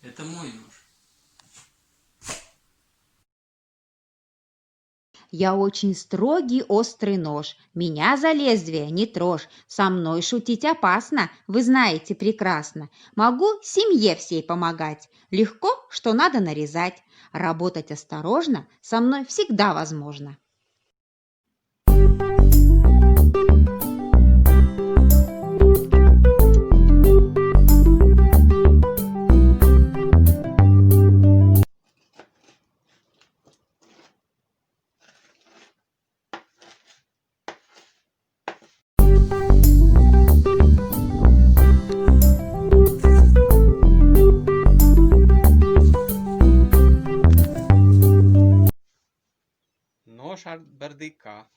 Это мой нож. Я очень строгий острый нож, меня за лезвие не трожь, со мной шутить опасно, вы знаете прекрасно. Могу семье всей помогать, легко, что надо нарезать. Работать осторожно со мной всегда возможно. Нож от бардака.